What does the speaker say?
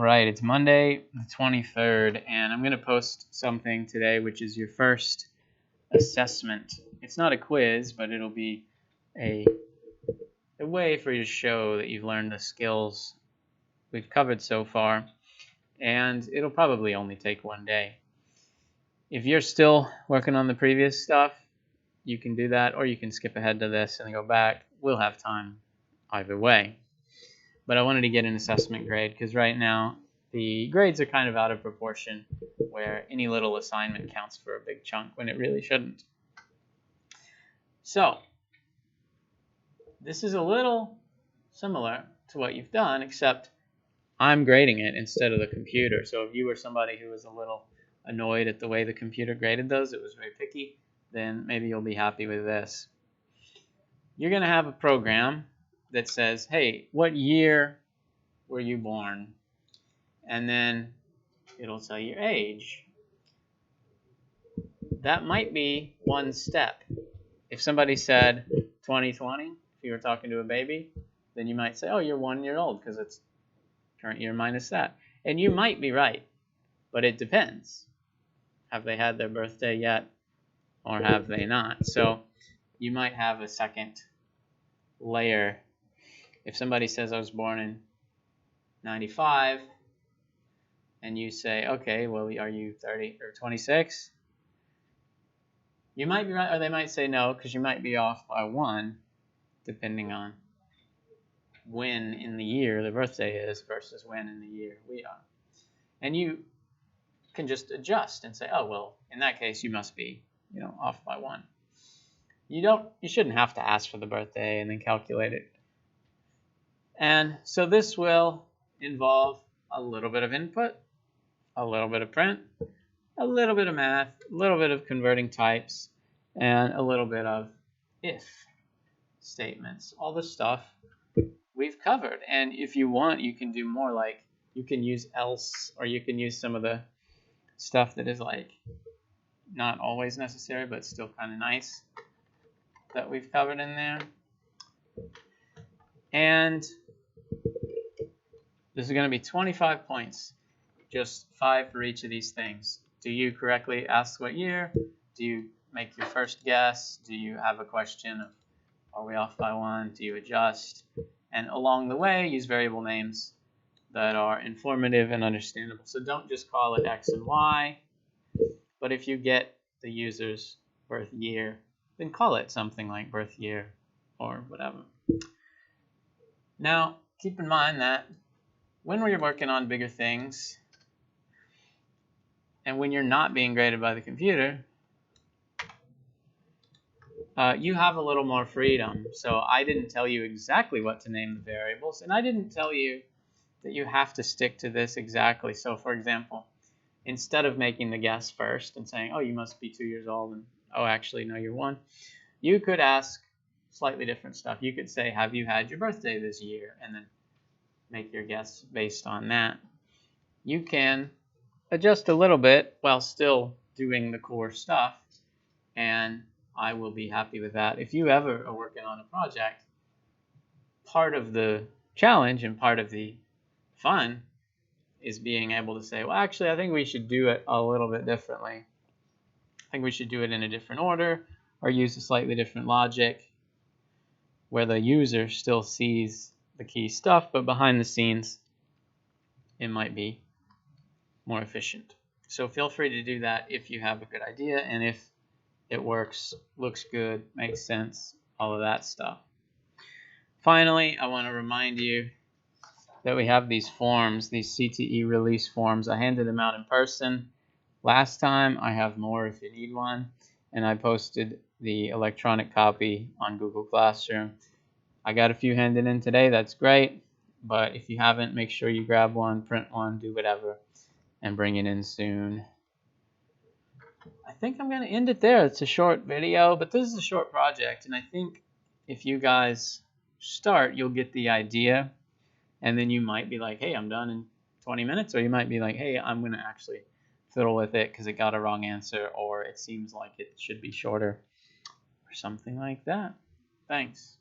All right, it's Monday the 23rd, and I'm going to post something today, which is your first assessment. It's not a quiz, but it'll be a way for you to show that you've learned the skills we've covered so far, and it'll probably only take one day. If you're still working on the previous stuff, you can do that, or you can skip ahead to this and go back. We'll have time either way. But I wanted to get an assessment grade because right now the grades are kind of out of proportion, where any little assignment counts for a big chunk when it really shouldn't. So this is a little similar to what you've done, except I'm grading it instead of the computer. So if you were somebody who was a little annoyed at the way the computer graded those, it was very picky, then maybe you'll be happy with this. You're going to have a program that says, hey, what year were you born? And then it'll tell you your age. That might be one step. If somebody said 2020, if you were talking to a baby, then you might say, oh, you're 1 year old because it's current year minus that. And you might be right, but it depends. Have they had their birthday yet or have they not? So you might have a second layer. If somebody says I was born in 95 and you say, okay, well, are you 30 or 26? You might be right, or they might say no, because you might be off by one, depending on when in the year the birthday is versus when in the year we are. And you can just adjust and say, oh, well, in that case, you must be, off by one. You shouldn't have to ask for the birthday and then calculate it. And so this will involve a little bit of input, a little bit of print, a little bit of math, a little bit of converting types, and a little bit of if statements. All the stuff we've covered. And if you want, you can do more, like you can use else, or you can use some of the stuff that is like not always necessary, but still kind of nice that we've covered in there. And this is going to be 25 points, just 5 for each of these things. Do you correctly ask what year? Do you make your first guess? Do you have a question of, are we off by one? Do you adjust? And along the way, use variable names that are informative and understandable. So don't just call it X and Y, but if you get the user's birth year, then call it something like birth year or whatever. Now, keep in mind that when we're working on bigger things, and when you're not being graded by the computer, you have a little more freedom. So I didn't tell you exactly what to name the variables, and I didn't tell you that you have to stick to this exactly. So for example, instead of making the guess first and saying, oh, you must be 2 years old, and oh, actually, no, you're 1, you could ask slightly different stuff. You could say, have you had your birthday this year? And then make your guess based on that. You can adjust a little bit while still doing the core stuff, and I will be happy with that. If you ever are working on a project, part of the challenge and part of the fun is being able to say, well, actually, I think we should do it a little bit differently. I think we should do it in a different order or use a slightly different logic where the user still sees the key stuff, but behind the scenes, it might be more efficient. So feel free to do that if you have a good idea and if it works, looks good, makes sense, all of that stuff. Finally, I want to remind you that we have these forms, these Cte Release Forms. I handed them out in person last time. I have more if you need one. And I posted the electronic copy on Google Classroom. I got a few handed in today. That's great. But if you haven't, make sure you grab one, print one, do whatever, and bring it in soon. I think I'm going to end it there. It's a short video, but this is a short project. And I think if you guys start, you'll get the idea. And then you might be like, hey, I'm done in 20 minutes. Or you might be like, hey, I'm going to actually fiddle with it because it got a wrong answer, or it seems like it should be shorter, or something like that. Thanks.